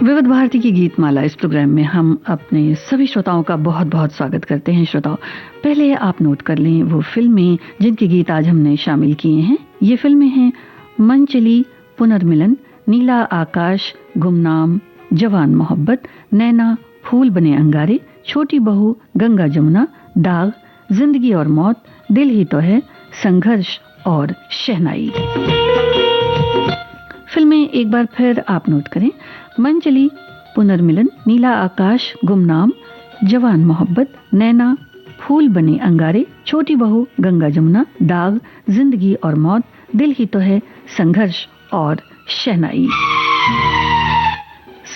विविध भारती की गीतमाला इस प्रोग्राम में हम अपने सभी श्रोताओं का बहुत बहुत स्वागत करते हैं। श्रोताओं, पहले आप नोट कर लें वो फिल्में जिनके गीत आज हमने शामिल किए हैं। ये फिल्में हैं मन चली, पुनर्मिलन, नीला आकाश, गुमनाम, जवान मोहब्बत, नैना, फूल बने अंगारे, छोटी बहू, गंगा जमुना, दाग, जिंदगी और मौत, दिल ही तो है, संघर्ष और शहनाई। फिल्में एक बार फिर आप नोट करें। मन चली, पुनर्मिलन, नीला आकाश, गुमनाम, जवान मोहब्बत, नैना, फूल बने अंगारे, छोटी बहू, गंगा जमुना, दाग, जिंदगी और मौत, दिल ही तो है, संघर्ष और शहनाई।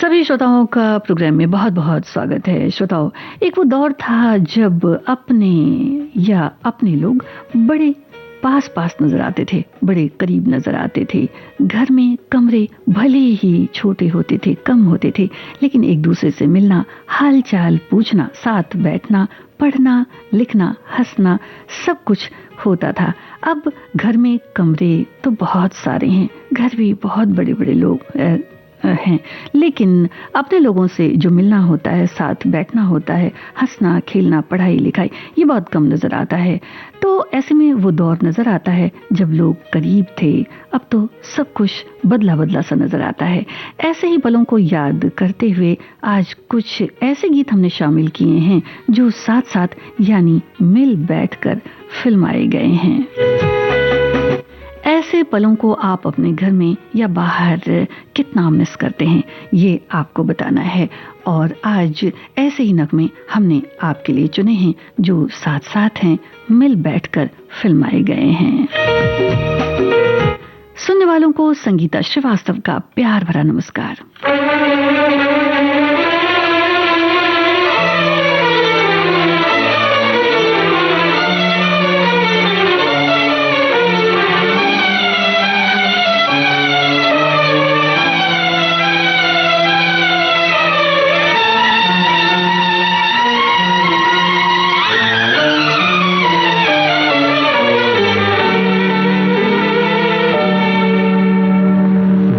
सभी श्रोताओं का प्रोग्राम में बहुत बहुत स्वागत है। श्रोताओं, एक वो दौर था जब अपने लोग बड़े पास पास नजर आते थे, बड़े करीब नजर आते थे। घर में कमरे भले ही छोटे होते थे, कम होते थे, लेकिन एक दूसरे से मिलना, हालचाल पूछना, साथ बैठना, पढ़ना, लिखना, हंसना, सब कुछ होता था। अब घर में कमरे तो बहुत सारे हैं, घर भी बहुत बड़े बड़े लोग हैं, लेकिन अपने लोगों से जो मिलना होता है, साथ बैठना होता है, हंसना, खेलना, पढ़ाई लिखाई, ये बहुत कम नजर आता है। तो ऐसे में वो दौर नजर आता है जब लोग करीब थे। अब तो सब कुछ बदला बदला सा नजर आता है। ऐसे ही पलों को याद करते हुए आज कुछ ऐसे गीत हमने शामिल किए हैं जो साथ साथ यानी मिल बैठकर फिल्माए गए हैं। ऐसे पलों को आप अपने घर में या बाहर कितना मिस करते हैं, ये आपको बताना है। और आज ऐसे ही नगमे हमने आपके लिए चुने हैं जो साथ साथ हैं, मिल बैठकर फिल्माए गए हैं। सुनने वालों को संगीता श्रीवास्तव का प्यार भरा नमस्कार।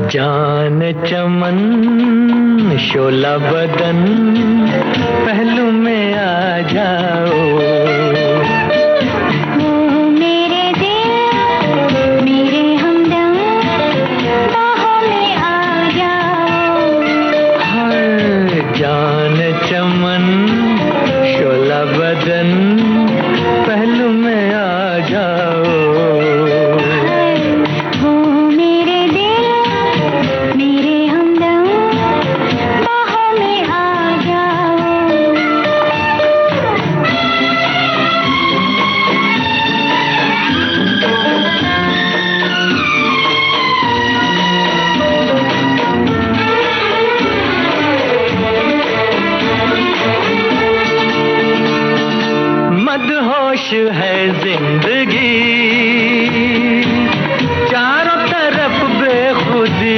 जान चमन शोला बदन पहलू में आ जाओ, मेरे दिल मेरे हमदम बाहों में आ जाओ। हर जान चमन शोला बदन पहलू में आ जाओ। मदहोश है जिंदगी, चारों तरफ बेखुदी,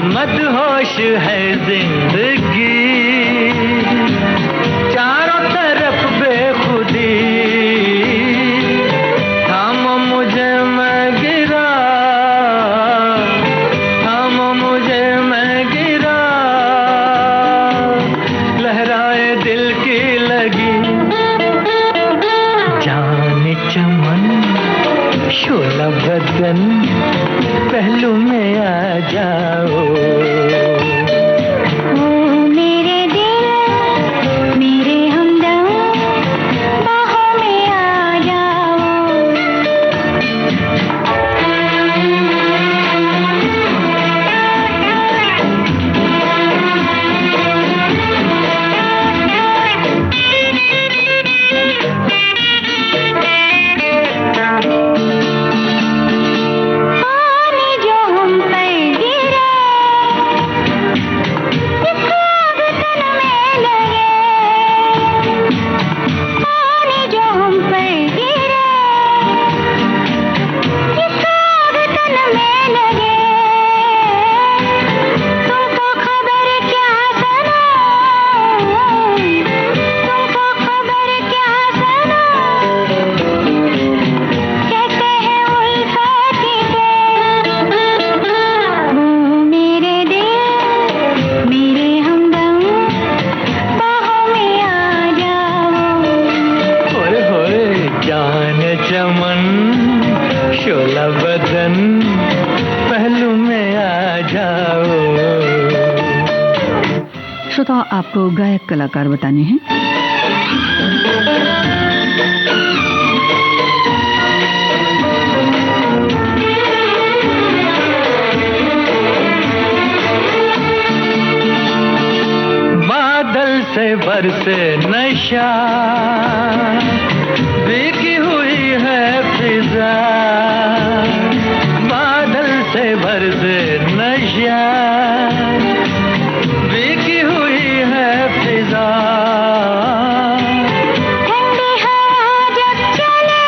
मदहोश है जिंदगी, चारों तरफ बेखुदी। थामो मुझे मैं गिरा, थामो मुझे मैं गिरा, लहराए दिल की लगी। जाने चमन शोला बदन पहलू में आ जाओ। जाओ। श्रोता, आपको गायक कलाकार बताने हैं। बादल से बरसे नशा, भीगी हुई है फिजा। बादल से बरसे नशा, भीगी हुई है फिजा। ठंडी हवा जब चले,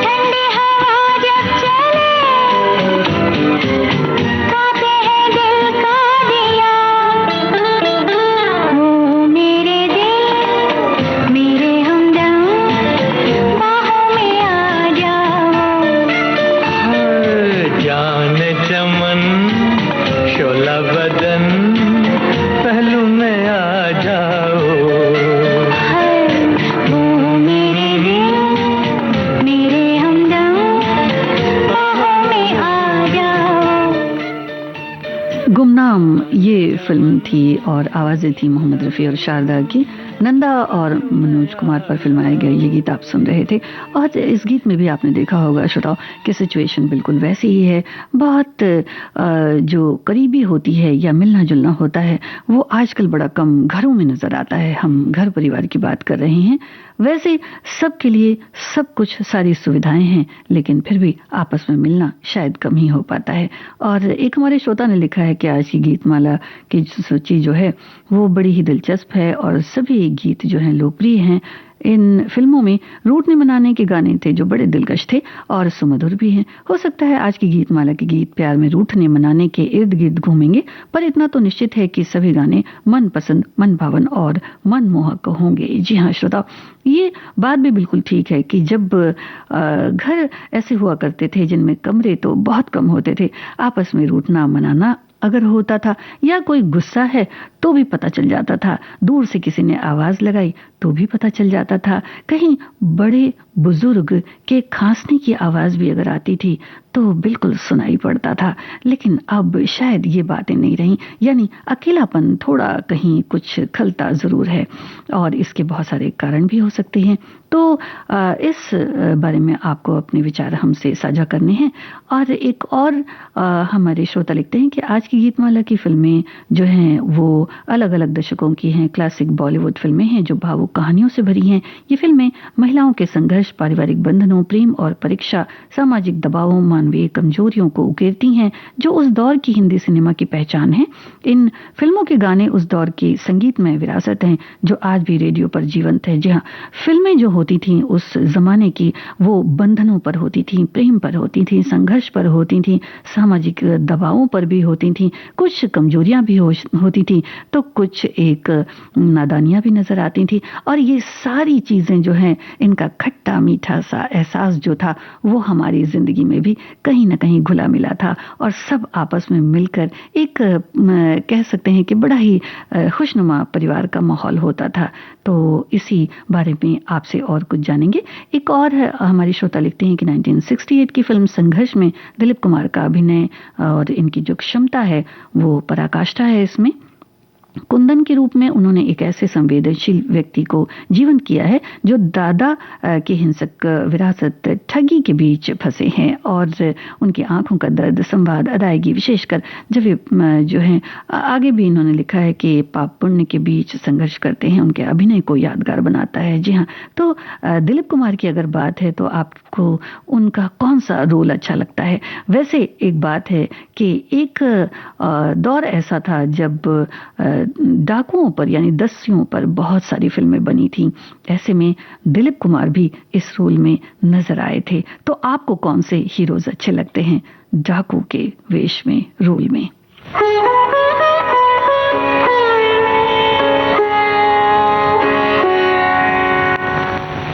ठंडी हवा जब चले, गाते हैं दिल का दिया। ओ मेरे दिल, मेरे हमदम, बाहों में आ जाओ। जान चमन शोला बदन, पहलू में आ जाओ। ओ मेरे दिल, मेरे हमदम, बाहों में आ जाओ। गुमनाम ये फिल्म थी और आवाजें थी मोहम्मद रफ़ी और शारदा की। नंदा और मनोज कुमार पर फिल्माए गए ये गीत आप सुन रहे थे। और इस गीत में भी आपने देखा होगा श्रोताओ कि सिचुएशन बिल्कुल वैसी ही है। बहुत जो करीबी होती है या मिलना जुलना होता है वो आजकल बड़ा कम घरों में नजर आता है। हम घर परिवार की बात कर रहे हैं। वैसे सबके लिए सब कुछ सारी सुविधाएं हैं, लेकिन फिर भी आपस में मिलना शायद कम ही हो पाता है। और एक हमारे श्रोता ने लिखा है कि आज की गीतमाला की सूची जो है वो बड़ी ही दिलचस्प है और सभी गीत जो हैं लोकप्रिय हैं। इन फिल्मों में रूठने मनाने के गाने थे जो बड़े दिलकश थे और सुमधुर भी हैं। हो सकता है आज की गीतमाला के गीत प्यार में रूठने मनाने के इर्द गिर्द घूमेंगे, पर इतना तो निश्चित है कि सभी गाने मन पसंद, मन भावन और मनमोहक होंगे। जी हाँ श्रोता, ये बात भी बिल्कुल ठीक है कि जब घर ऐसे हुआ करते थे जिनमें कमरे तो बहुत कम होते थे, आपस में रूठना मनाना अगर होता था या कोई गुस्सा है तो भी पता चल जाता था। दूर से किसी ने आवाज लगाई तो भी पता चल जाता था। कहीं बड़े बुजुर्ग के खांसने की आवाज भी अगर आती थी तो बिल्कुल सुनाई पड़ता था। लेकिन अब शायद ये बातें नहीं रही, यानी अकेलापन थोड़ा कहीं कुछ खलता जरूर है और इसके बहुत सारे कारण भी हो सकते हैं। तो इस बारे में आपको अपने विचार हमसे साझा करने हैं। और एक और हमारे श्रोता लिखते हैं कि आज की गीतमाला की फिल्में जो हैं वो अलग अलग दशकों की हैं। क्लासिक बॉलीवुड फिल्में हैं जो भावुक कहानियों से भरी हैं। ये फिल्में महिलाओं के संघर्ष, पारिवारिक बंधनों, प्रेम और परीक्षा, सामाजिक दबावों, मानवीय कमजोरियों को उकेरती हैं जो उस दौर की हिंदी सिनेमा की पहचान है। इन फिल्मों के गाने उस दौर की संगीतमय विरासत हैं जो आज भी रेडियो पर जीवंत है। जी हाँ, फिल्में जो होती थी उस जमाने की वो बंधनों पर होती थी, प्रेम पर होती थी, संघर्ष पर होती थी, सामाजिक दबावों पर भी होती थी, कुछ कमजोरियां भी होती थी तो कुछ एक नादानियां भी नजर आती थी। और ये सारी चीजें जो हैं इनका खट्टा मीठा सा एहसास जो था वो हमारी जिंदगी में भी कहीं ना कहीं घुला मिला था और सब आपस में मिलकर एक कह सकते हैं कि बड़ा ही खुशनुमा परिवार का माहौल होता था। तो इसी बारे में आपसे और कुछ जानेंगे। एक और हमारी श्रोता लिखते हैं कि 1968 की फिल्म संघर्ष में दिलीप कुमार का अभिनय और इनकी जो क्षमता है वो पराकाष्ठा है। इसमें कुंदन के रूप में उन्होंने एक ऐसे संवेदनशील व्यक्ति को जीवंत किया है जो दादा की हिंसक विरासत ठगी के बीच फंसे हैं और उनकी आंखों का दर्द, संवाद, अदायगी, विशेषकर जब वे जो है आगे भी इन्होंने लिखा है कि पाप पुण्य के बीच संघर्ष करते हैं, उनके अभिनय को यादगार बनाता है। जी हाँ, तो दिलीप कुमार की अगर बात है तो आपको उनका कौन सा रोल अच्छा लगता है? वैसे एक बात है कि एक दौर ऐसा था जब डाकुओं पर यानी दस्युओं पर बहुत सारी फिल्में बनी थी। ऐसे में दिलीप कुमार भी इस रोल में नजर आए थे। तो आपको कौन से हीरोज अच्छे लगते हैं डाकू के वेश में, रोल में?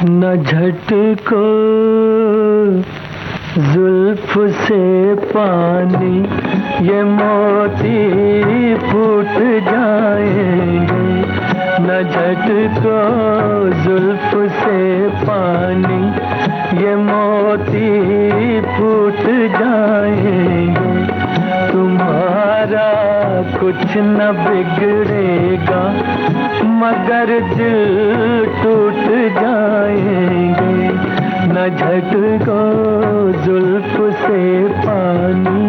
न झटको जुल्फ से पानी, ये मोती फूट जाएंगे। न झटको जुल्फ से पानी, ये मोती फूट जाएंगे। न बिगड़ेगा मगर दिल टूट जाएंगे, न झटको जुल्फ से पानी।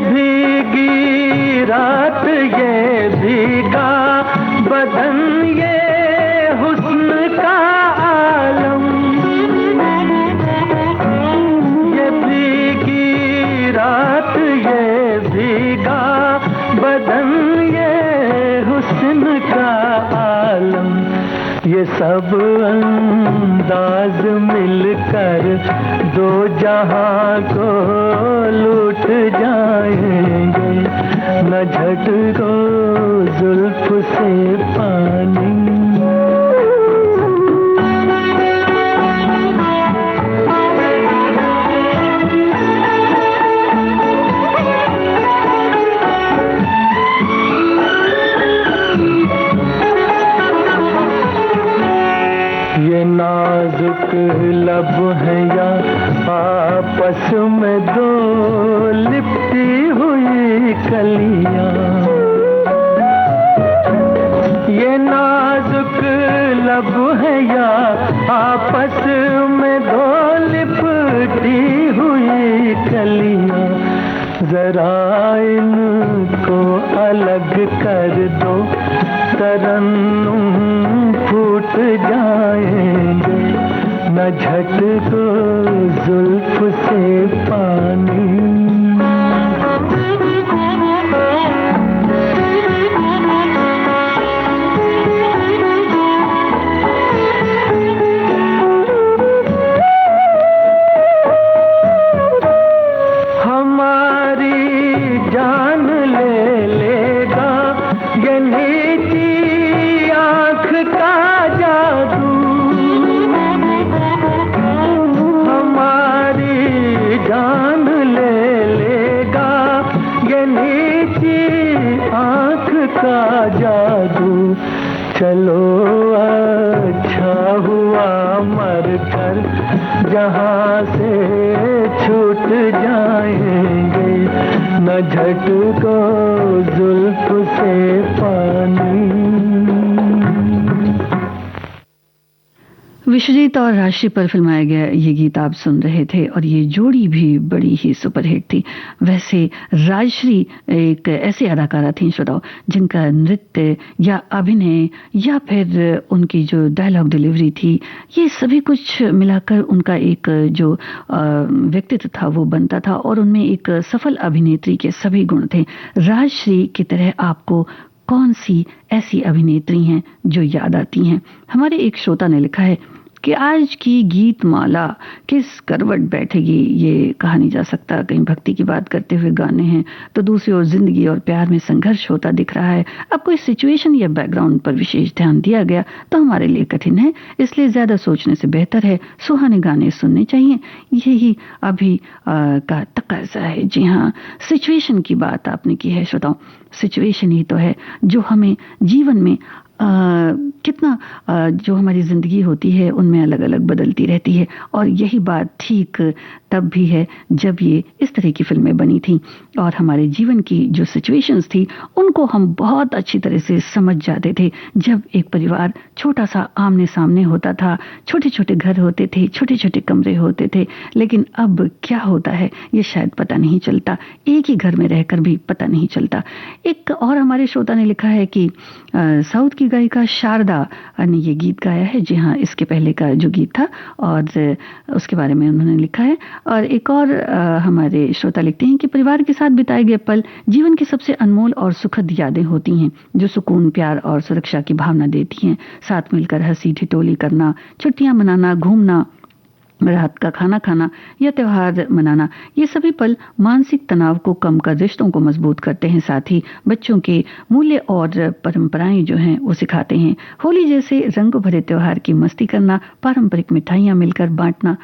भीगी रात ये भीगा बदन ये हुस्न का आलम, ये भीगी रात ये भीगा बदन ये हुस्न का आलम, ये सब अंदाज मिलकर दो जहां को लूट जाएंगे, न झटको जुल्फ से पानी। ये नाजुक लब है या आपस में दो लिपटी हुई कलियां, ये नाजुक लब है या आपस में दो लिपटी हुई कलियां, जरा इनको अलग कर दो तरन्नुम फूट जाएंगे, न झटको जुल्फ से पानी। हमारी जान ले लेगा ये नीची आँख का जादू, हमारी जान ले लेगा ये नीची आँख का जादू। चलो अच्छा हुआ मर कर जहाँ से छूट जाएंगे, न झटको जुल्फ से पानी। विश्वजीत और राशि पर फिल्माया गया ये गीत आप सुन रहे थे और ये जोड़ी भी बड़ी ही सुपरहिट थी। वैसे राजश्री एक ऐसी अदाकारा थी श्रोताओ जिनका नृत्य या अभिनय या फिर उनकी जो डायलॉग डिलीवरी थी, ये सभी कुछ मिलाकर उनका एक जो व्यक्तित्व था वो बनता था और उनमें एक सफल अभिनेत्री के सभी गुण थे। राजश्री की तरह आपको कौन सी ऐसी अभिनेत्री हैं जो याद आती हैं? हमारे एक श्रोता ने लिखा है कि आज की गीत माला किस करवट बैठेगी, ये कहा नहीं जा सकता। कहीं भक्ति की बात करते हुए गाने हैं तो दूसरी ओर जिंदगी और प्यार में संघर्ष होता दिख रहा है। अब कोई सिचुएशन या बैकग्राउंड पर विशेष ध्यान दिया गया तो हमारे लिए कठिन है, इसलिए ज्यादा सोचने से बेहतर है सुहाने गाने सुनने चाहिए। यही अभी का तकाजा है। जी हाँ, सिचुएशन की बात आपने की है श्रोताओं। सिचुएशन ही तो है जो हमें जीवन में कितना जो हमारी ज़िंदगी होती है उनमें अलग अलग बदलती रहती है। और यही बात ठीक तब भी है जब ये इस तरह की फिल्में बनी थी और हमारे जीवन की जो सिचुएशंस थी उनको हम बहुत अच्छी तरह से समझ जाते थे। जब एक परिवार छोटा सा आमने सामने होता था, छोटे छोटे घर होते थे, छोटे छोटे कमरे होते थे, लेकिन अब क्या होता है ये शायद पता नहीं चलता। एक ही घर में रहकर भी पता नहीं चलता। एक और हमारे श्रोता ने लिखा है कि साउथ की गायिका शारदा ने ये गीत गाया है। जी हाँ, इसके पहले का जो गीत था और उसके बारे में उन्होंने लिखा है। और एक और हमारे श्रोता लिखते हैं कि परिवार के साथ बिताए गए पल जीवन की सबसे अनमोल और सुखद यादें होती हैं जो सुकून, प्यार और सुरक्षा की भावना देती हैं। साथ मिलकर हंसी ठिठोली करना, छुट्टियां मनाना, घूमना, रात का खाना खाना या त्योहार मनाना, ये सभी पल मानसिक तनाव को कम कर रिश्तों को मजबूत करते हैं। साथ ही बच्चों के मूल्य और परंपराएं जो हैं वो सिखाते हैं। होली जैसे रंग भरे त्योहार की मस्ती करना, पारंपरिक मिठाइयाँ मिलकर बांटना,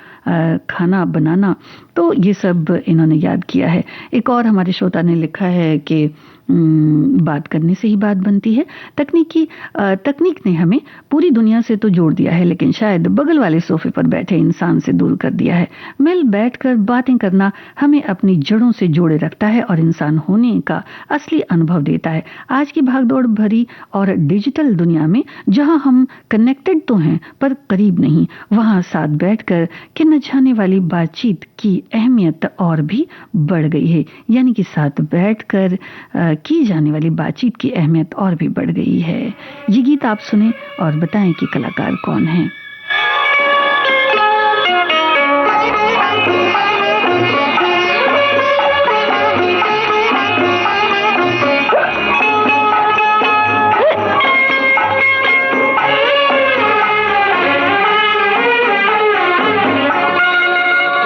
खाना बनाना, तो ये सब इन्होंने याद किया है। एक और हमारे श्रोता ने लिखा है कि बात करने से ही बात बनती है। तकनीक ने हमें पूरी दुनिया से तो जोड़ दिया है, लेकिन शायद बगल वाले सोफे पर बैठे इंसान से दूर कर दिया है। मिल बैठकर बातें करना हमें अपनी जड़ों से जोड़े रखता है और इंसान होने का असली अनुभव देता है। आज की भागदौड़ भरी और डिजिटल दुनिया में जहां हम कनेक्टेड तो हैं पर करीब नहीं, वहां साथ बैठकर कि न जाने वाली बातचीत की अहमियत और भी बढ़ गई है। यानी कि साथ बैठकर की जाने वाली बातचीत की अहमियत और भी बढ़ गई है। ये गीत आप सुने और बताएं कि कलाकार कौन है।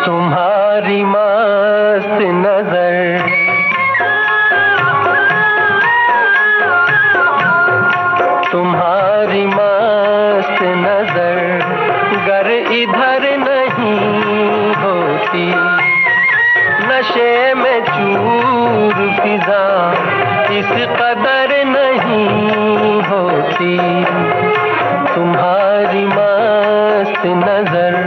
तुम्हारी मस्त नजर, तुम्हारी मस्त नजर गर इधर नहीं होती, नशे में चूर फिजा इस कदर नहीं होती। तुम्हारी मस्त नजर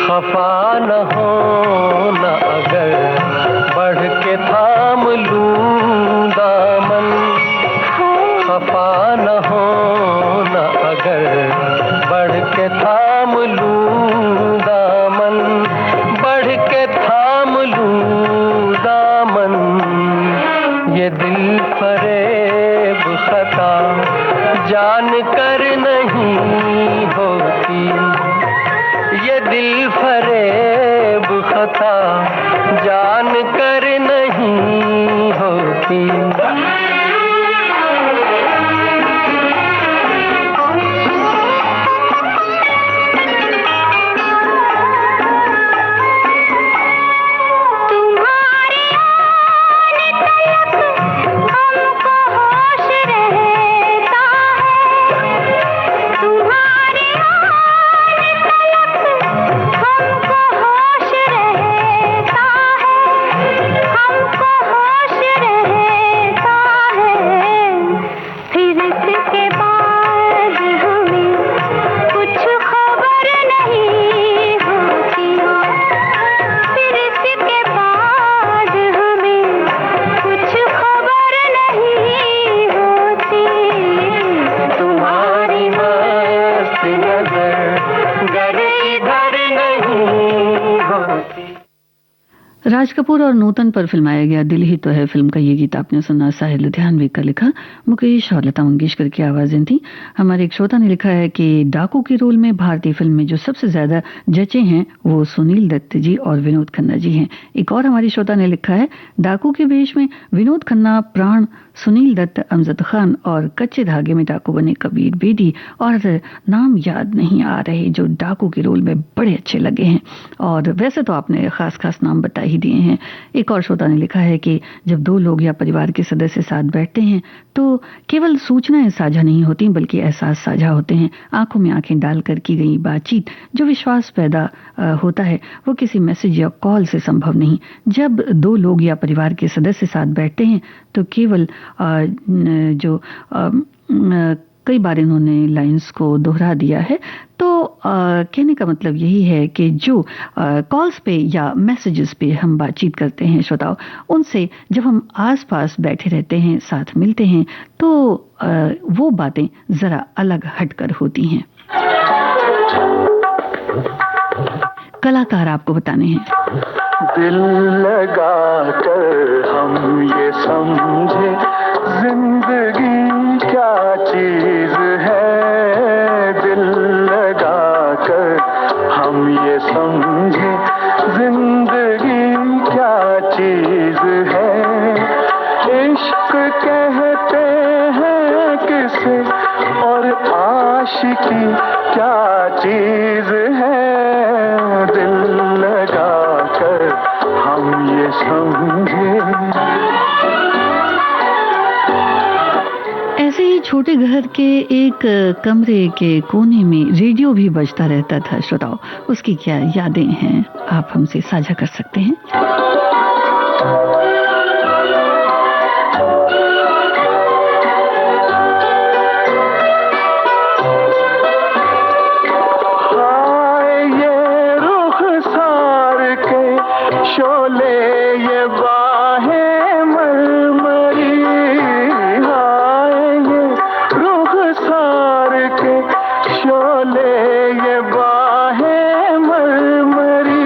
खफा न होना अगर बढ़ के थाम लूं दामन, खफा न होना अगर बढ़ के थाम लूं दामन, बढ़ के थाम लूं दामन। ये दिल फरेब खता जान कर नहीं होती, ये दिल फरेब खता जान कर नहीं होती। राज कपूर और नूतन पर फिल्माया गया दिल ही तो है फिल्म का ये गीत आपने सुना। साहिल लुधियानवी का लिखा, मुकेश और लता मंगेशकर की आवाजें थी। हमारे एक श्रोता ने लिखा है कि डाकू के रोल में भारतीय फिल्म में जो सबसे ज्यादा जचे हैं वो सुनील दत्त जी और विनोद खन्ना जी हैं। एक और हमारी श्रोता ने लिखा है, डाकू के वेश में विनोद खन्ना, प्राण, सुनील दत्त, अमजद खान और कच्चे धागे में डाकू बने कबीर बेदी और नाम याद नहीं आ रहे जो डाकू के रोल में बड़े अच्छे लगे हैं। और वैसे तो आपने खास खास नाम बता ही ही दिए हैं। एक और श्रोता ने लिखा है कि जब दो लोग या परिवार के सदस्य साथ बैठते हैं तो केवल सूचनाएं साझा नहीं होती बल्कि एहसास साझा होते हैं। आंखों में आंखें डालकर की गई बातचीत जो विश्वास पैदा होता है वो किसी मैसेज या कॉल से संभव नहीं। जब दो लोग या परिवार के सदस्य साथ बैठते हैं तो केवल कई बार इन्होंने लाइंस को दोहरा दिया है, तो कहने का मतलब यही है कि जो कॉल्स पे या मैसेजेस पे हम बातचीत करते हैं श्रोताओं, उनसे जब हम आसपास बैठे रहते हैं, साथ मिलते हैं, तो वो बातें जरा अलग हटकर होती हैं। कलाकार आपको बताने हैं। दिल लगा कर हम ये समझे जिंदगी क्या चीज है। दिल लगा कर हम ये समझे जिंदगी क्या चीज है। इश्क कहते हैं किसे और आशिकी क्या चीज है। दिल लगा कर हम ये समझे। ऐसे ही छोटे घर के एक कमरे के कोने में रेडियो भी बजता रहता था श्रोताओं। उसकी क्या यादें हैं आप हमसे साझा कर सकते हैं। शोले ये बाहें मरमरी, हाय ये रुखसार के शोले ये बाहें मरमरी।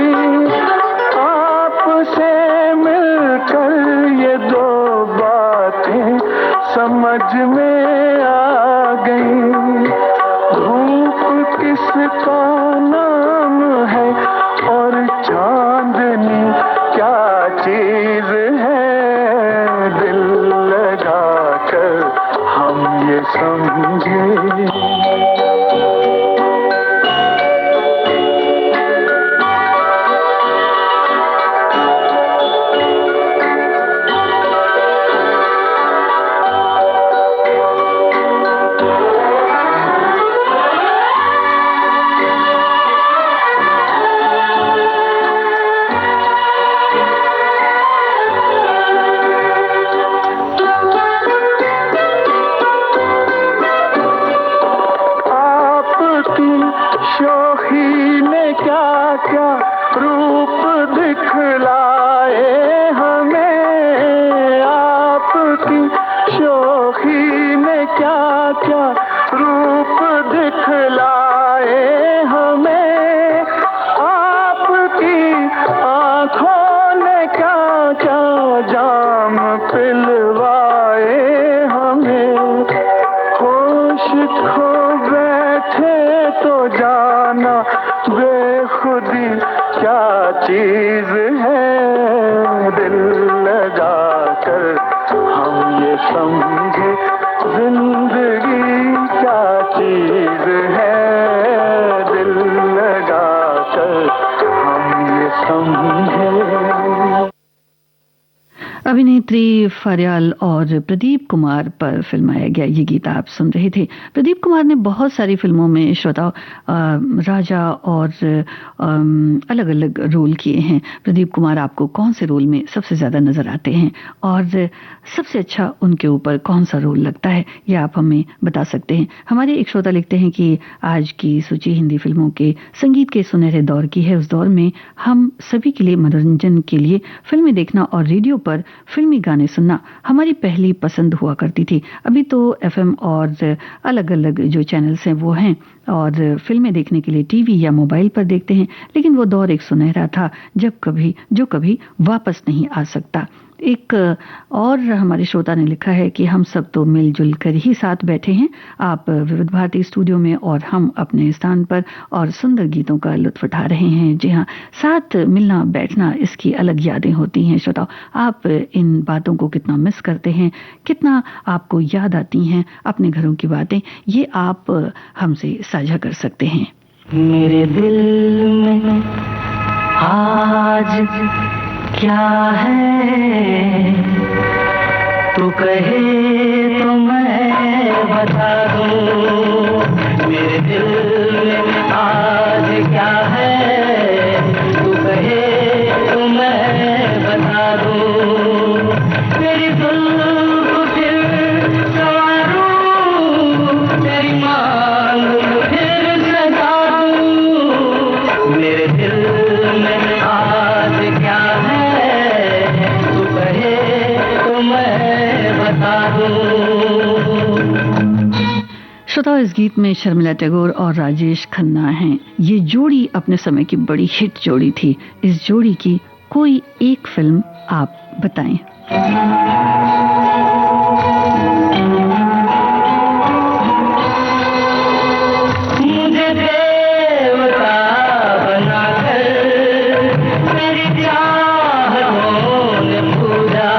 आपसे मिलकर ये दो बातें समझ में आ गई। धूप किसका नाम है और चांदनी क्या चीज है। दिल लगा कर हम ये समझे। शोखी ने क्या क्या रूप दिखलाए हमें। आपकी शोखी ने क्या क्या रूप दिखलाए हमें। आपकी आंखों ने क्या क्या जाम पिलवाए हमें। होश खो बैठे तो जाना बेखुदी क्या चीज है। दिल लगा कर हम ये समझे जिंदगी क्या चीज है। दिल लगा कर हम ये समझे। अभिनेत्री फरियाल और प्रदीप कुमार पर फिल्माया गया ये गीत आप सुन रहे थे। प्रदीप कुमार ने बहुत सारी फिल्मों में श्रोताओं राजा और अलग अलग रोल किए हैं। प्रदीप कुमार आपको कौन से रोल में सबसे ज़्यादा नज़र आते हैं और सबसे अच्छा उनके ऊपर कौन सा रोल लगता है, ये आप हमें बता सकते हैं। हमारे एक श्रोता लिखते हैं कि आज की सूची हिंदी फिल्मों के संगीत के सुनहरे दौर की है। उस दौर में हम सभी के लिए मनोरंजन के लिए फिल्में देखना और रेडियो पर फिल्मी गाने सुनना हमारी पहली पसंद हुआ करती थी। अभी तो एफएम और अलग अलग जो चैनल्स हैं वो हैं और फिल्में देखने के लिए टीवी या मोबाइल पर देखते हैं। लेकिन वो दौर एक सुनहरा था जब कभी वापस नहीं आ सकता। एक और हमारे श्रोता ने लिखा है कि हम सब तो मिलजुल कर ही साथ बैठे हैं, आप विविध भारती स्टूडियो में और हम अपने स्थान पर, और सुंदर गीतों का लुत्फ उठा रहे हैं। जी हाँ, साथ मिलना बैठना इसकी अलग यादें होती हैं। श्रोताओ, आप इन बातों को कितना मिस करते हैं, कितना आपको याद आती हैं अपने घरों की बातें, ये आप हमसे साझा कर सकते हैं। मेरे दिल में आज क्या है तू कहे तो मैं बता दूं मेरे दिल में आज क्या है तू कहे तो मैं बता दूं तेरी जुल्फ फिर संवारूं तेरी मांग फिर सजा दूं मेरे दिल में आज क्या है तू कहे तो मैं बता दूं। श्रोताओं, इस गीत में शर्मिला टैगोर और राजेश खन्ना हैं। ये जोड़ी अपने समय की बड़ी हिट जोड़ी थी। इस जोड़ी की कोई एक फिल्म आप बताएं। मुझे देवता बनाकर मेरी चाहतों ने पूजा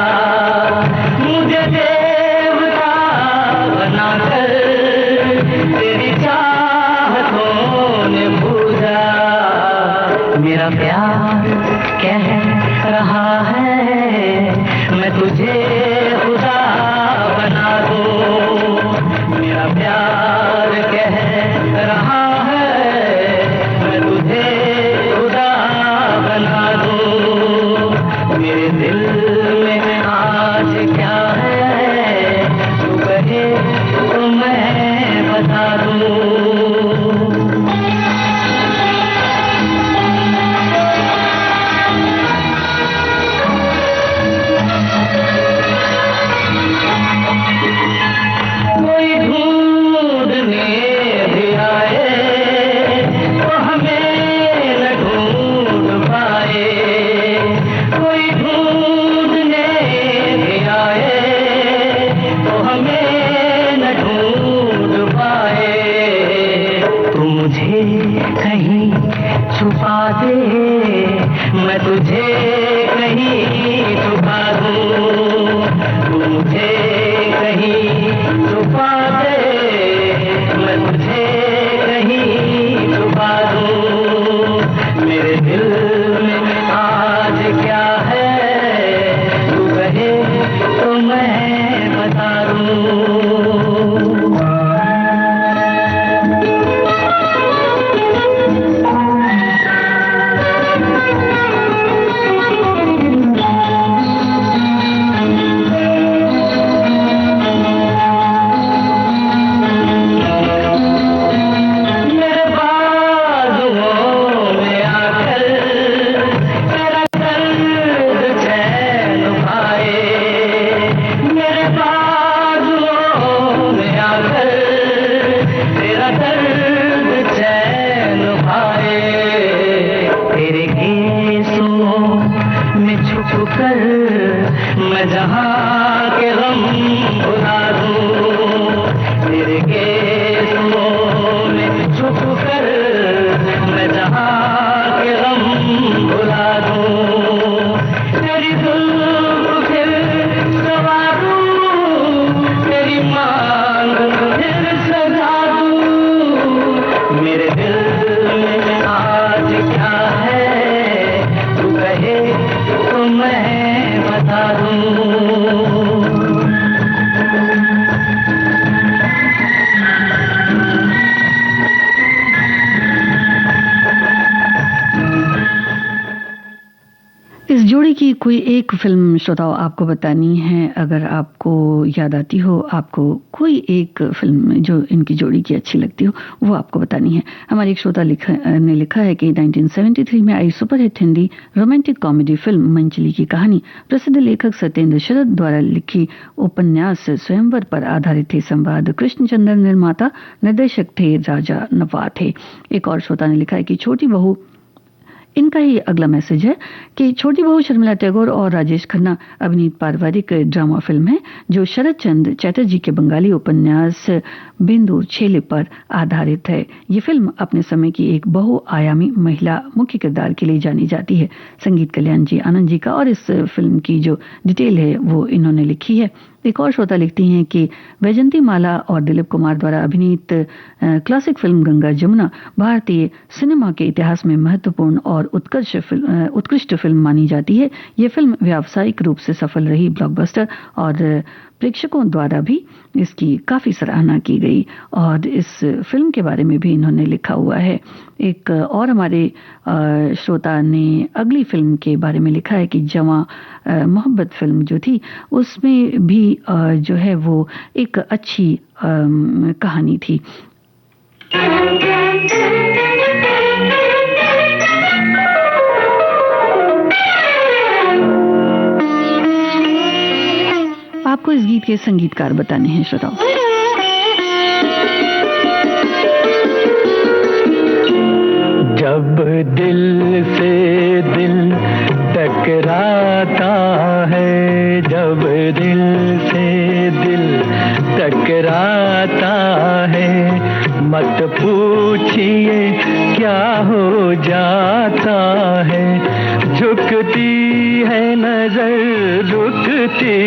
मुझे देवता बनाकर तेरी चाहतों ने पूजा मेरा प्यार कह रहा है मैं तुझे खुदा बना दूं मेरा प्यार कह रहा है मैं तुझे खुदा बना दूं मेरे दिल में आज क्या है तू कहे तो मैं बता दूं। कोई ढूंढने भी आए तो हमें न ढूंढ पाए कोई ढूंढने भी आए तो हमें न ढूंढ पाए तू मुझे कहीं छुपा दे मैं तुझे कहीं छुपा दूं तू मुझे कहीं छुपा दे मैं तुझे कहीं छुपा दूं मेरे दिल में आज क्या है तू कहे तो मैं बता दूं। मेरे बाजुओं में आकर तेरा दर्द चैन पाए मेरे बाजुओं में आकर तेरा दर्द चैन पाए तेरे केसों में छुप कर मैं जहाँ के गम भुला दूं तेरे केसों में छुप कर मैं जहाँ के गम भुला दूं तेरी जुल्फ फिर संवारूं तेरी मांग फिर सजा दूं मेरे दिल में आज क्या है तू कहे तो मैं बता दूं। इस जोड़ी की कोई एक फिल्म श्रोताओं आपको बतानी है। अगर आपको याद आती हो, आपको कोई एक फिल्म जो इनकी जोड़ी की अच्छी लगती हो, वो आपको बतानी है। हमारे एक श्रोता ने लिखा है कि 1973 में आई superhit Hindi romantic comedy film Manchali की कहानी प्रसिद्ध लेखक सत्येंद्र शरद द्वारा लिखी उपन्यास स्वयंवर पर आधारित थे। संवाद कृष्णचंद्र निर्माता, निर्देशक थे राजा नवाब थे। एक और श्रोता ने लिखा है कि छोटी बहू, इनका ही अगला मैसेज है कि छोटी बहू शर्मिला टैगोर और राजेश खन्ना अभिनीत पारिवारिक ड्रामा फिल्म है जो शरद चंद्र चैटर्जी के बंगाली उपन्यास बिंदु छेले पर आधारित है। ये फिल्म अपने समय की एक बहुआयामी महिला मुख्य किरदार के लिए जानी जाती है। संगीत कल्याण जी आनंद जी का, और इस फिल्म की जो डिटेल है वो इन्होंने लिखी है। एक और श्रोता लिखती हैं कि वैजंती माला और दिलीप कुमार द्वारा अभिनीत क्लासिक फिल्म गंगा जमुना भारतीय सिनेमा के इतिहास में महत्वपूर्ण और उत्कृष्ट फिल्म मानी जाती है। ये फिल्म व्यावसायिक रूप से सफल रही, ब्लॉकबस्टर, और प्रेक्षकों द्वारा भी इसकी काफ़ी सराहना की गई। और इस फिल्म के बारे में भी इन्होंने लिखा हुआ है। एक और हमारे श्रोता ने अगली फिल्म के बारे में लिखा है कि जवां मोहब्बत फिल्म जो थी उसमें भी जो है वो एक अच्छी कहानी थी। आपको इस गीत के संगीतकार बताने हैं श्रोताओ। जब दिल से दिल टकराता है, जब दिल से दिल टकराता है, मत पूछिए क्या हो जाता है। झुकती है नजर, रुकती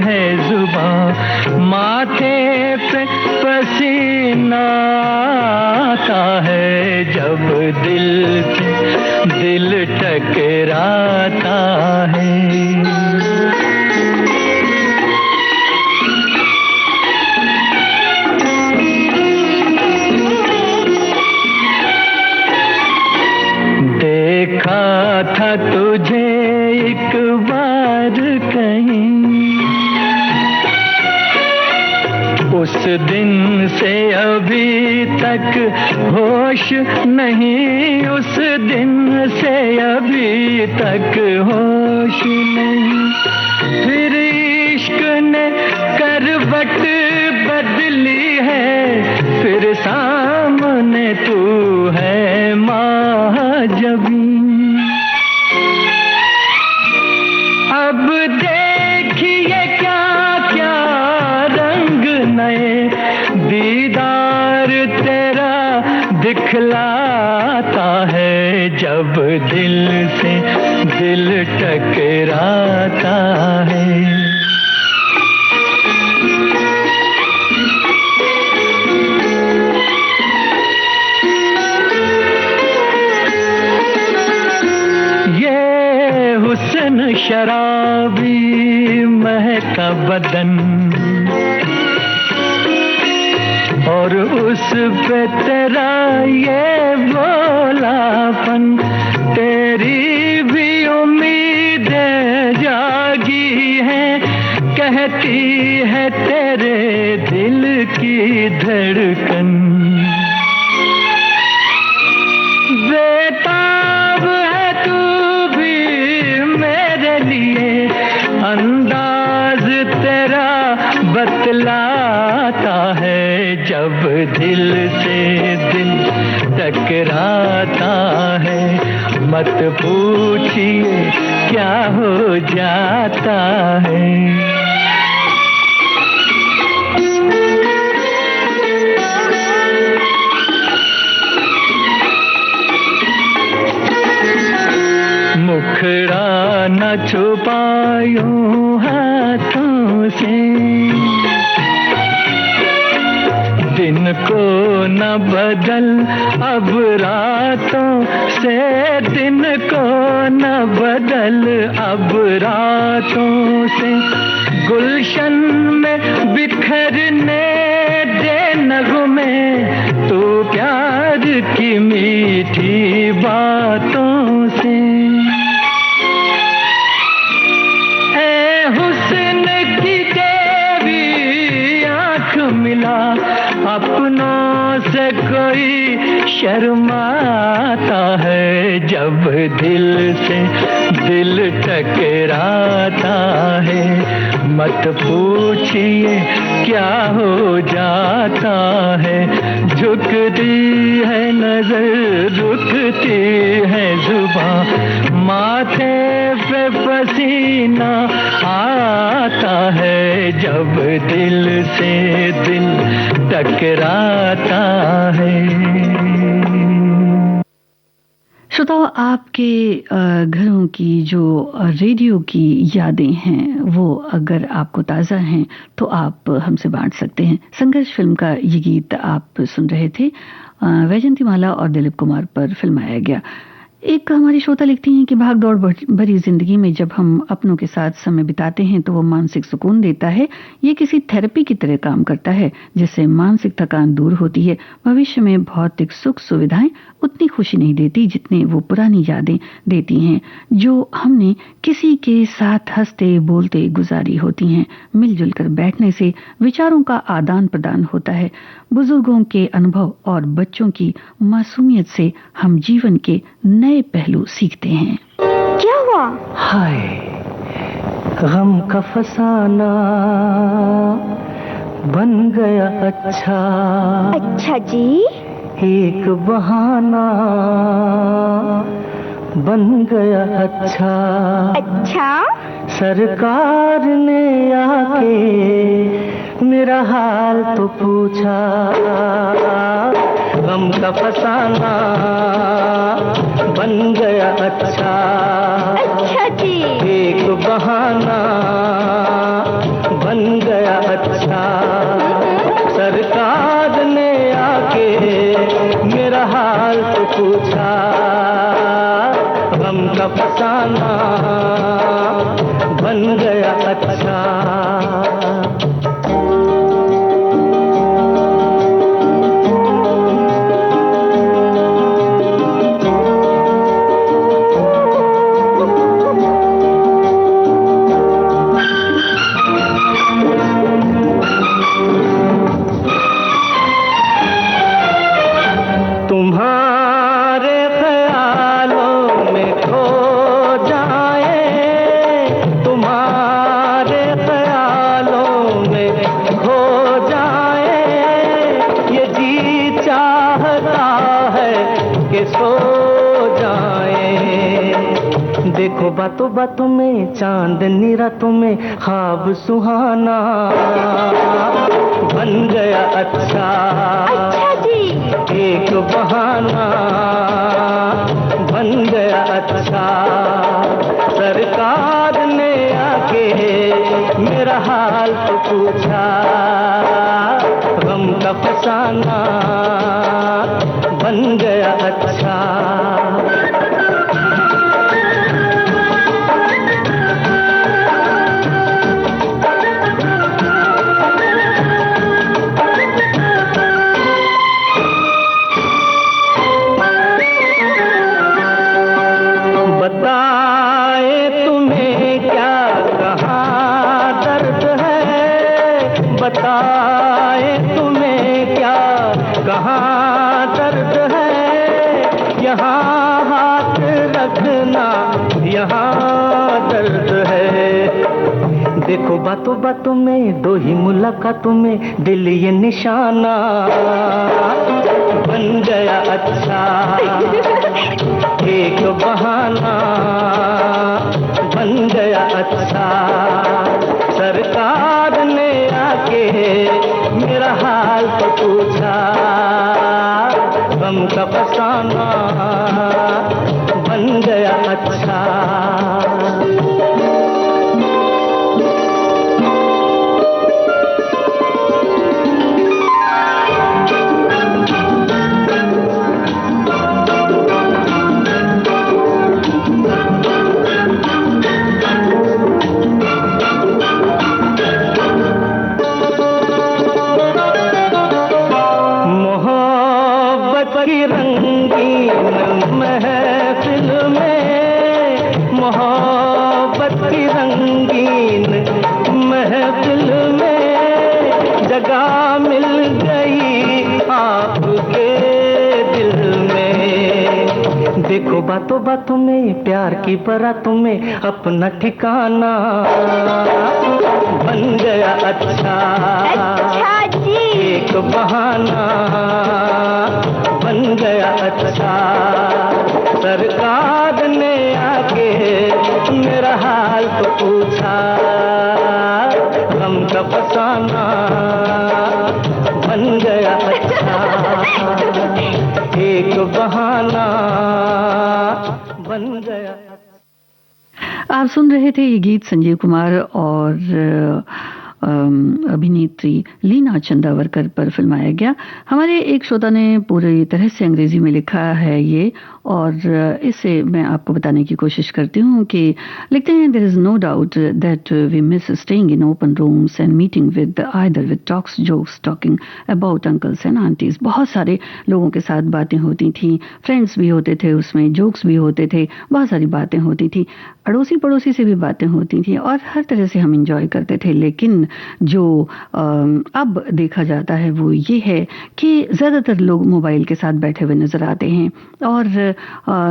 है जुबां, माथे पे पसीना आता है। जब दिल से दिल टकराता है। देखा था तुझे एक बार कहीं, उस दिन से अभी तक होश नहीं, उस दिन से अभी तक होश नहीं। फिर इश्क ने करवट बदली है, फिर सामने तू है महाजबी। अब देखिए क्या क्या रंग नए दीदार तेरा दिखलाता है। जब दिल से दिल टकराता है। ये हुस्न शराबी महका बदन, और उस पे तेरा ये भोलापन, तेरी भी उम्मीदें जागी हैं, कहती है तेरे दिल की धड़कन। बेताब है तू भी मेरे लिए, अंदाज तेरा बतलाता है। जब दिल से दिल टकराता है, मत पूछिए क्या हो जाता है। मुखड़ा न छुपायूं हाथों से, दिन को न बदल अब रातों से, दिन को न बदल अब रातों से। गुलशन में बिखरने दे नगमे, तू प्यार की मीठी बातों से। ए हुस्न की देवी आँख मिला, अपनों से कोई शर्माता है। जब दिल से दिल टकराता है, मत पूछिए क्या हो जाता है। झुकती है नजर, रुकती है जुबां, माथे पे पसीना आता है। जब दिल से दिल टकराता है। श्रोताओं, आपके घरों की जो रेडियो की यादें हैं वो अगर आपको ताज़ा हैं तो आप हमसे बांट सकते हैं। संघर्ष फिल्म का ये गीत आप सुन रहे थे, वैजंती माला और दिलीप कुमार पर फिल्माया गया। एक हमारी श्रोता लिखती हैं कि भाग दौड़ भरी जिंदगी में जब हम अपनों के साथ समय बिताते हैं तो वो मानसिक सुकून देता है। ये किसी थेरेपी की तरह काम करता है जिससे मानसिक थकान दूर होती है। भविष्य में भौतिक सुख सुविधाएं उतनी खुशी नहीं देती जितनी वो पुरानी यादें देती हैं जो हमने किसी के साथ हंसते बोलते गुजारी होती हैं। मिलजुल कर बैठने से विचारों का आदान प्रदान होता है। बुजुर्गों के अनुभव और बच्चों की मासूमियत से हम जीवन के नए पहलू सीखते हैं। क्या हुआ? हाय गम का फसाना बन गया अच्छा। अच्छा जी। एक बहाना बन गया अच्छा। अच्छा। सरकार ने आके मेरा हाल तो पूछा। गम का फसाना बन गया अच्छा। अच्छा जी। एक बहाना बन गया अच्छा। सरकार ने आके मेरा हाल तो पूछा। गम का फसाना बन गया अच्छा। तुम्हारे ख्यालों में खो जाए, तुम्हारे ख्यालों में खो जाए, ये जी चाहता है कि सो जाए। देखो बातों बातों में चांदनी रातों में ख्वाब सुहाना बन गया अच्छा। अच्छा जी। एक बहाना बन गया अच्छा। सरकार ने आके मेरा हाल तो पूछा। गम का फसाना बन गया अच्छा। बताए तुम्हें क्या कहाँ दर्द है, बताए तुम्हें क्या कहाँ दर्द है। यहाँ हाथ रखना यहाँ दर्द है। देखो बातों बातों में दो ही मुलाकातों में दिल ये निशाना बन गया अच्छा। एक बहाना बन गया अच्छा। सरकार ने आके मेरा हाल तो पूछा। गम का फसाना बन गया अच्छा। की रंगीन महफिल में, मोहब्बत की रंगीन महफिल में जगह मिल गई आपके दिल में। देखो बातों बातों में प्यार की बारातों में अपना ठिकाना बन गया अच्छा। अच्छा जी। एक बहाना बन गया अच्छा। सरकार ने आके मेरा हाल तो पूछा। गम का फसाना बन गया अच्छा। एक बहाना बन गया। आप सुन रहे थे ये गीत संजीव कुमार और अभिनेत्री लीना चंदावरकर पर फिल्माया गया। हमारे एक श्रोता ने पूरी तरह से अंग्रेजी में लिखा है ये, और इसे मैं आपको बताने की कोशिश करती हूँ कि लिखते हैं, there is no doubt that we miss staying in open rooms and meeting with either with talks jokes talking about uncles and aunties. बहुत सारे लोगों के साथ बातें होती थी, फ्रेंड्स भी होते थे, उसमें जोक्स भी होते थे, बहुत सारी बातें होती थी, अड़ोसी पड़ोसी से भी बातें होती थी और हर तरह से हम इंजॉय करते थे। लेकिन जो अब देखा जाता है वो ये है कि ज़्यादातर लोग मोबाइल के साथ बैठे हुए नज़र आते हैं और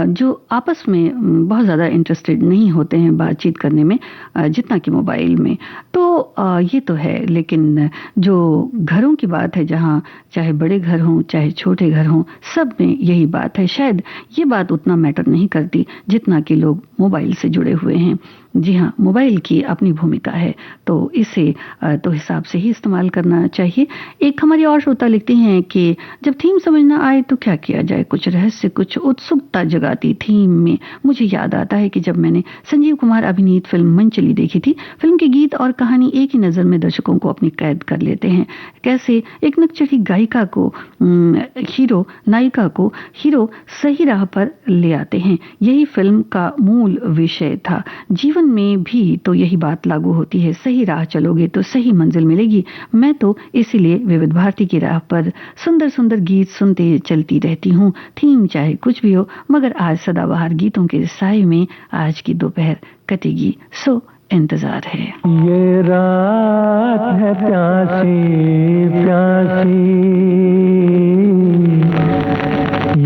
जो आपस में बहुत ज़्यादा इंटरेस्टेड नहीं होते हैं बातचीत करने में जितना कि मोबाइल में। तो ये तो है, लेकिन जो घरों की बात है, जहाँ चाहे बड़े घर हों चाहे छोटे घर हों, सब में यही बात है। शायद ये बात उतना मैटर नहीं करती जितना कि लोग मोबाइल से जुड़े हुए हैं। जी हाँ, मोबाइल की अपनी भूमिका है, तो इसे तो हिसाब से ही इस्तेमाल करना चाहिए। एक हमारी और श्रोता लिखती हैं कि जब थीम समझ ना आए तो क्या किया जाए, कुछ रहस्य कुछ उत्सुकता जगाती थीम में मुझे याद आता है कि जब मैंने संजीव कुमार अभिनीत फिल्म मनचली देखी थी, फिल्म के गीत और कहानी एक ही नज़र में दर्शकों को अपनी कैद कर लेते हैं। कैसे एक नकचढ़ी गायिका को नायिका को हीरो सही राह पर ले आते हैं, यही फिल्म का मूल विषय था। जीवन में भी तो यही बात लागू होती है, सही राह चलोगे तो सही मंजिल मिलेगी। मैं तो इसीलिए विविध भारती की राह पर सुंदर सुंदर गीत सुनते चलती रहती हूँ, थीम चाहे कुछ भी हो, मगर आज सदाबहार गीतों के साए में आज की दोपहर कटेगी, सो इंतजार है। ये रात है प्यासी प्यासी,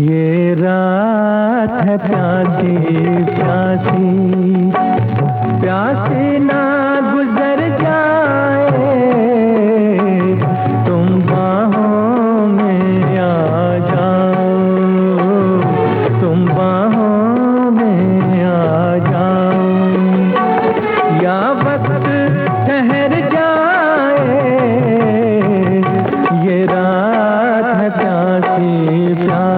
ये रात है प्यासी प्यासी, प्यासी ना गुजर जाए, तुम बाहों में आ जाओ, तुम बाहों में आ जाओ, या वक्त ठहर जाए, ये रात है प्यासी प्यासी।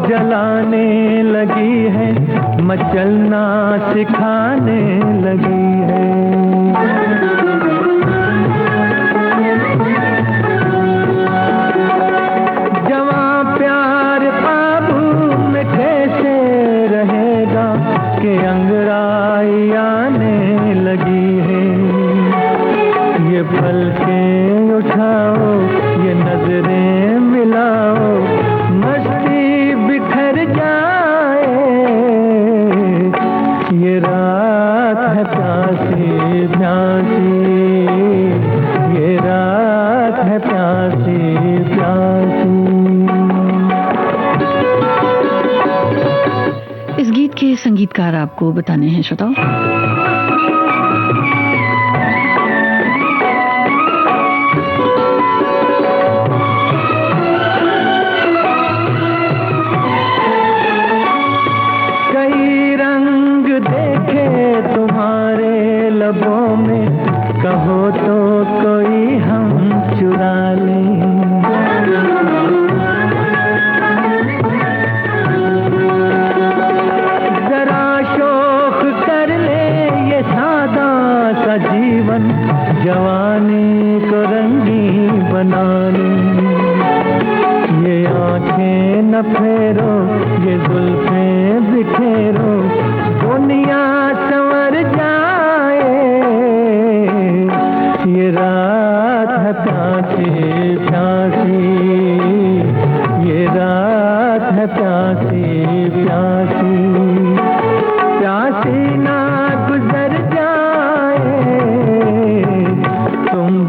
जलाने लगी है, मचलना सिखाने लगी है, जवां प्यार काबू में कैसे रहेगा कि अंगड़ाई आने लगी है। ये पलकें उठाओ, ये नजरें मिलाओ, मस्ती बिखर जाए, ये रात है प्यासी प्यासी, ये रात है प्यासी प्यासी। इस गीत के संगीतकार आपको बताने हैं श्रोताओ। तुम्हारे लबों में कहो तो कोई हम चुरा लें, जरा शौक कर ले ये सादा सा जीवन, जवानी को रंगीन बना ले, ये आंखें न फेरो, ये जुल्फें बिखेरो, दुनिया संवर जाए, ये रात है प्यासी प्यासी, ये रात है प्यासी प्यासी, प्यासी ना गुजर जाए, तुम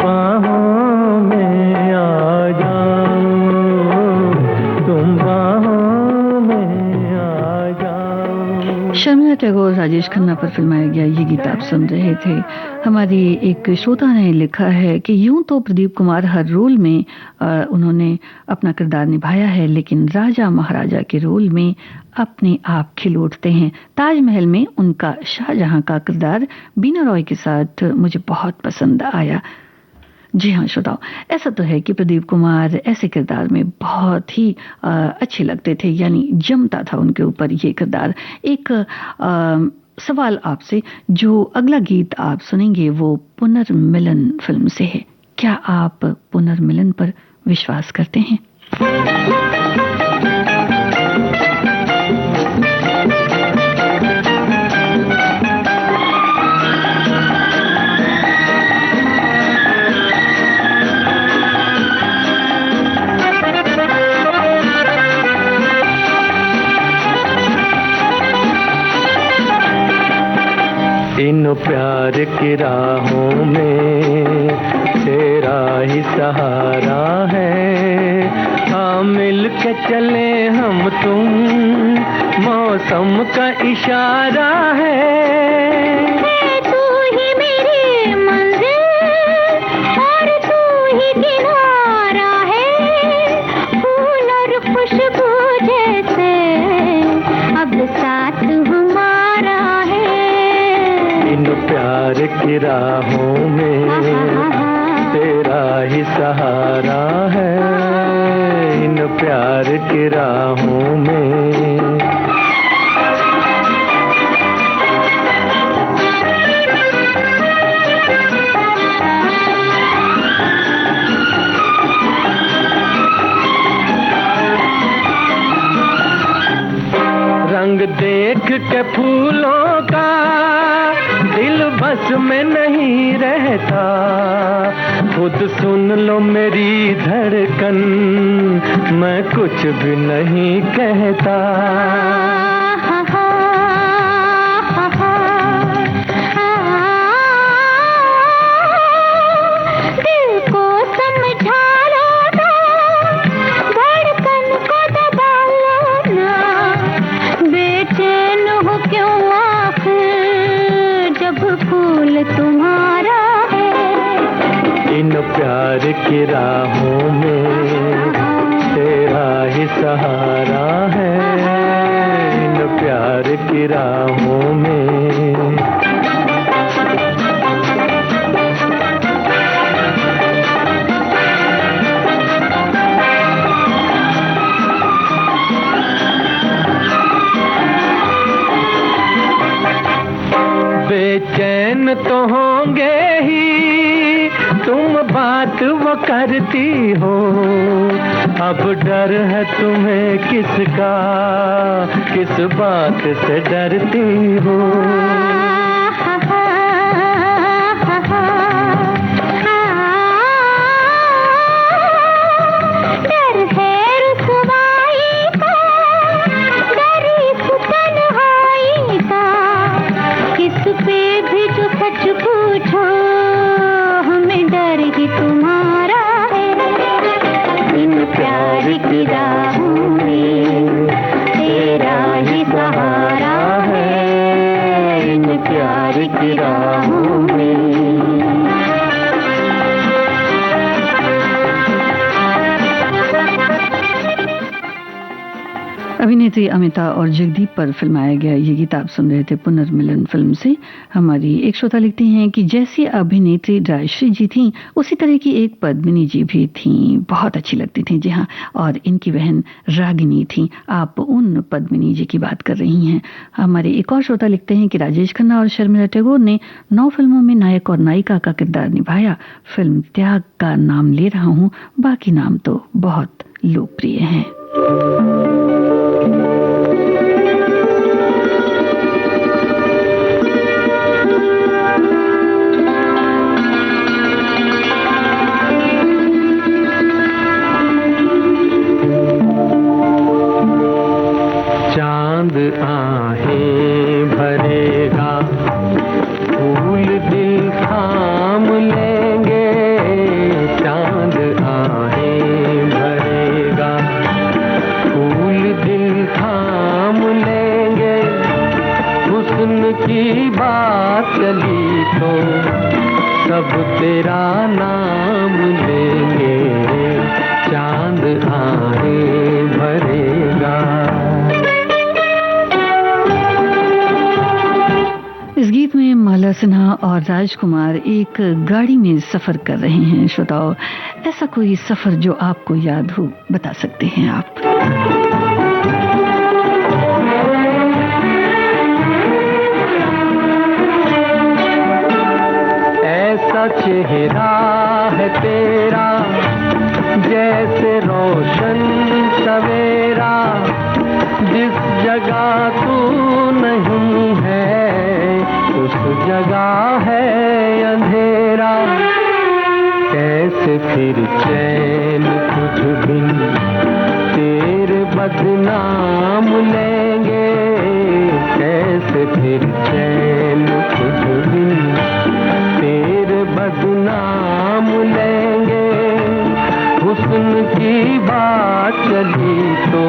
शर्मिला टैगोर, राजेश खन्ना पर फिल्माया गया ये गीत आप सुन रहे थे। हमारी एक श्रोता ने लिखा है कि यूं तो प्रदीप कुमार हर रोल में उन्होंने अपना किरदार निभाया है, लेकिन राजा महाराजा के रोल में अपने आप खिल उठते हैं। ताजमहल में उनका शाहजहां का किरदार बीना रॉय के साथ मुझे बहुत पसंद आया। जी हाँ श्रोताओ, ऐसा तो है कि प्रदीप कुमार ऐसे किरदार में बहुत ही अच्छे लगते थे, यानी जमता था उनके ऊपर ये किरदार। एक सवाल आपसे, जो अगला गीत आप सुनेंगे वो पुनर्मिलन फिल्म से है। क्या आप पुनर्मिलन पर विश्वास करते हैं? इन प्यार की राहों में तेरा ही सहारा है, हाँ मिल के चले हम तुम, मौसम का इशारा है। तू ही मेरी मंजिल और तू ही किनारा है, फूल और खुशबू जैसे अब साथ हमारा है। इन प्यार की राहों में तेरा ही सहारा है, इन प्यार की राहों में। रंग देख के फूलों का दिल बस में नहीं रहता, खुद सुन लो मेरी धड़कन, मैं कुछ भी नहीं कहता। दिल को समझा लो ना, धड़कन को दबा लो ना, बेचैन हो क्यों आखिर जब फूल तुम्हारा है। इन प्यार की राहों में तेरा ही सहारा है, इन प्यार की राहों में। बेचैन तो होंगे ही, तुम बात वो करती हो, अब डर है तुम्हें किसका, किस बात से डरती हो। डर है रुसवाई का, डर इस तन्हाई का, किस पे भी जो सच पूछो हमें डर ही तुम्हारा है। इन प्यार की राहों में तेरा ही सहारा है, इन प्यार की राहों में। अभिनेत्री अमिता और जगदीप पर फिल्माया गया ये गीत आप सुन रहे थे पुनर्मिलन फिल्म से। हमारी एक श्रोता लिखती हैं कि जैसी अभिनेत्री राजश्री जी थीं, उसी तरह की एक पद्मिनी जी भी थीं, बहुत अच्छी लगती थीं। जी हाँ, और इनकी बहन रागिनी थीं। आप उन पद्मिनी जी की बात कर रही हैं। हमारे एक और श्रोता लिखते हैं कि राजेश खन्ना और शर्मिला टैगोर ने 9 फिल्मों में नायक और नायिका का किरदार निभाया। फिल्म त्याग का नाम ले रहा हूँ, बाकी नाम तो बहुत लोकप्रिय हैं। चांद आहें भरेगा, फूल दिल थाम लेंगे, चांद आहें भरेगा, फूल की बात चली तो सब तेरा नाम लेंगे, चांद आए भरेगा। इस गीत में माला सिन्हा और राजकुमार एक गाड़ी में सफर कर रहे हैं। श्रोताओ, ऐसा कोई सफर जो आपको याद हो बता सकते हैं आप। ऐसा चेहरा है तेरा जैसे रोशन सवेरा, जिस जगह तू नहीं है उस जगह है अंधेरा। कैसे फिर चैन कुछ बिन तेरे बदनाम लेंगे, कैसे फिर चैन कुछ बिन तेरे बदनाम लेंगे। हुस्न की बात चली तो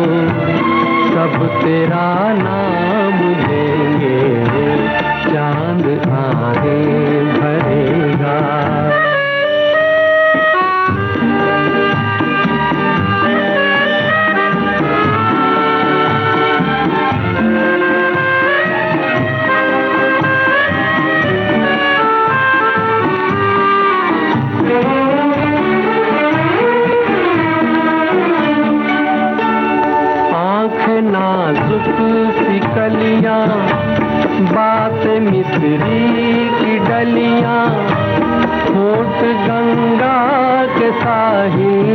सब तेरा नाम लेंगे, चांद आए भरेगा। नाजुक सी कलियां, बात मिस्री की डलियां, होठ गंगा के साहिल,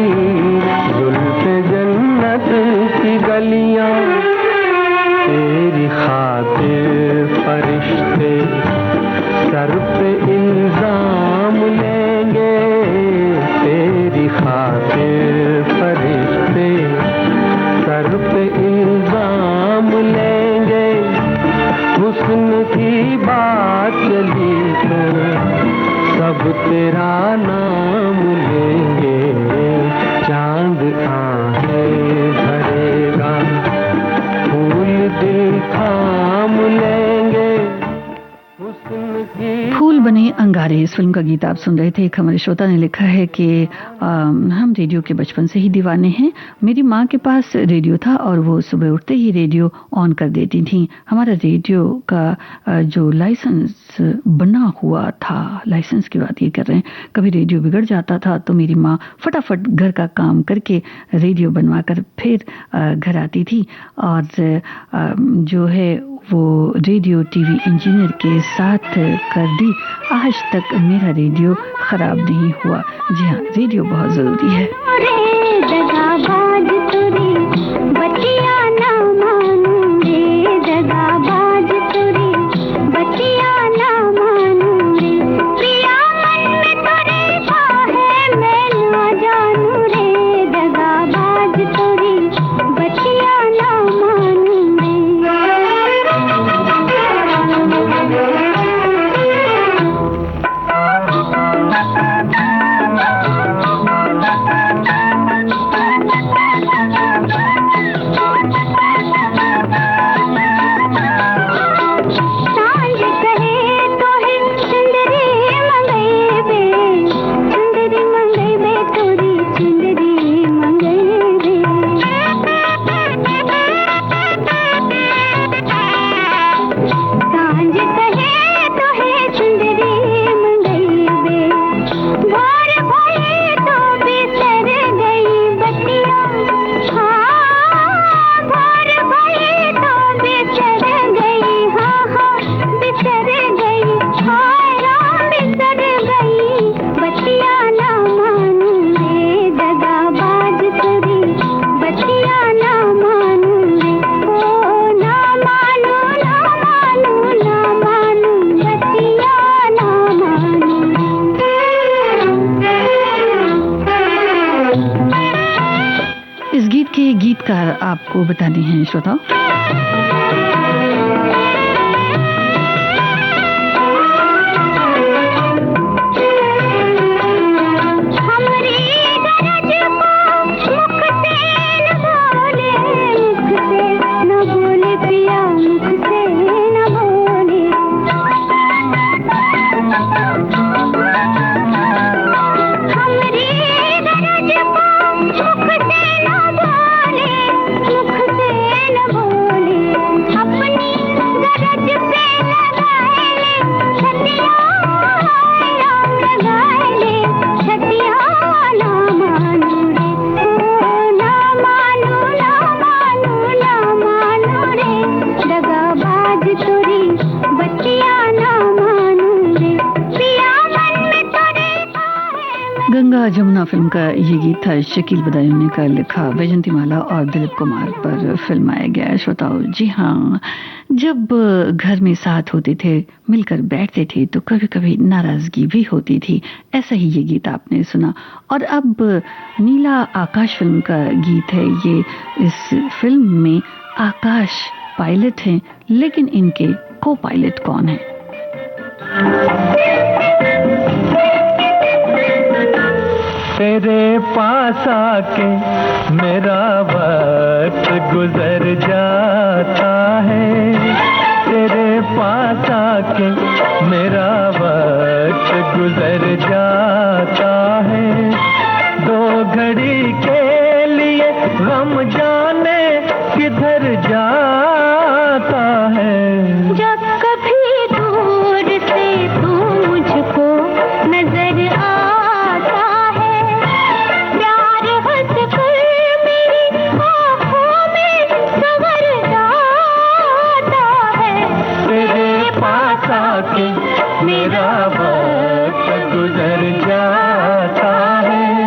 जुल्फ जन्नत की गलियां। तेरी खातिर फरिश्ते सर पे इल्जाम लेंगे, तेरी खातिर फरिश्ते सर पे इल्जाम लेंगे। हुस्न की बात चली तो सब तेरा नाम लेंगे, चांद आए भरेगा, फूल दिल थाम लेंगे। फूल बने अंगारे, इस फिल्म का गीत आप सुन रहे थे। एक हमारे श्रोता ने लिखा है कि हम रेडियो के बचपन से ही दीवाने हैं। मेरी माँ के पास रेडियो था और वो सुबह उठते ही रेडियो ऑन कर देती थी। हमारा रेडियो का जो लाइसेंस बना हुआ था, लाइसेंस की बात ये कर रहे हैं, कभी रेडियो बिगड़ जाता था तो मेरी माँ फटाफट घर का काम करके रेडियो बनवा कर फिर घर आती थी और जो है वो रेडियो टीवी इंजीनियर के साथ कर दी। आज तक मेरा रेडियो खराब नहीं हुआ। जी हाँ, रेडियो बहुत जरूरी है। गीतकार आपको बताने हैं श्रोताओ। गंगा जमुना फिल्म का ये गीत था शकील बदायूं का लिखा, वैजंतीमाला और दिलीप कुमार पर फिल्माया गया। श्रोताओ, जी हाँ, जब घर में साथ होते थे, मिलकर बैठते थे, तो कभी कभी नाराजगी भी होती थी। ऐसा ही ये गीत आपने सुना। और अब नीला आकाश फिल्म का गीत है ये। इस फिल्म में आकाश पायलट हैं, लेकिन इनके को पायलट कौन है? तेरे पास आके मेरा वक्त गुजर जाता है, तेरे पास आके मेरा वक्त गुजर जाता है। दो घड़ी के लिए गम जाने किधर जाता है। जब कभी दूर से तू मुझको नजर आता है, प्यार हंस कर मेरी आँखों में संवर जाता है। तेरे पास आके मेरा वक्त गुजर जाता है।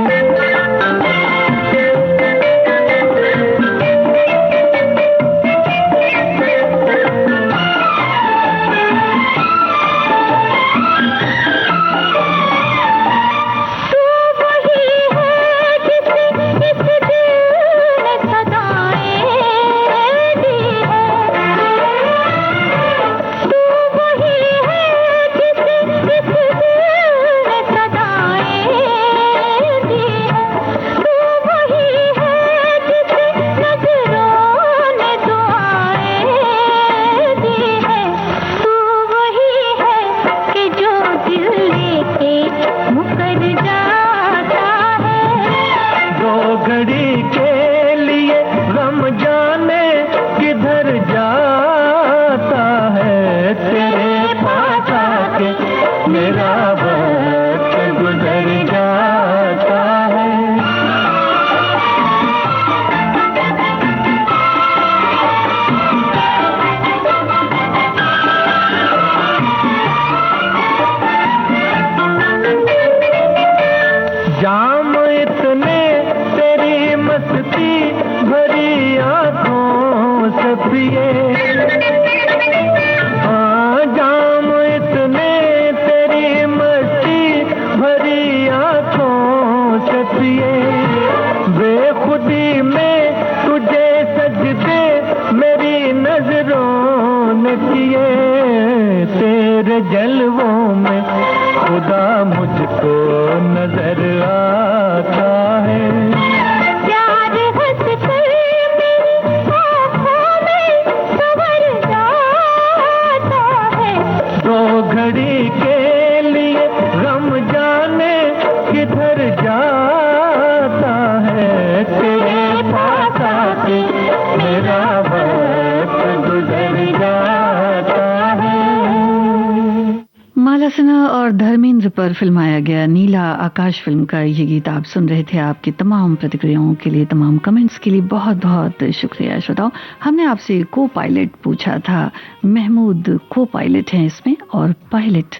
और धर्मेंद्र पर फिल्माया गया नीला आकाश फिल्म का ये गीत आप सुन रहे थे। आपकी तमाम प्रतिक्रियाओं के लिए, तमाम कमेंट्स के लिए बहुत बहुत शुक्रिया। श्रोताओ, हमने आपसे को पायलट पूछा था। महमूद को पायलट हैं इसमें और पायलट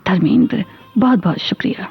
धर्मेंद्र। बहुत बहुत शुक्रिया।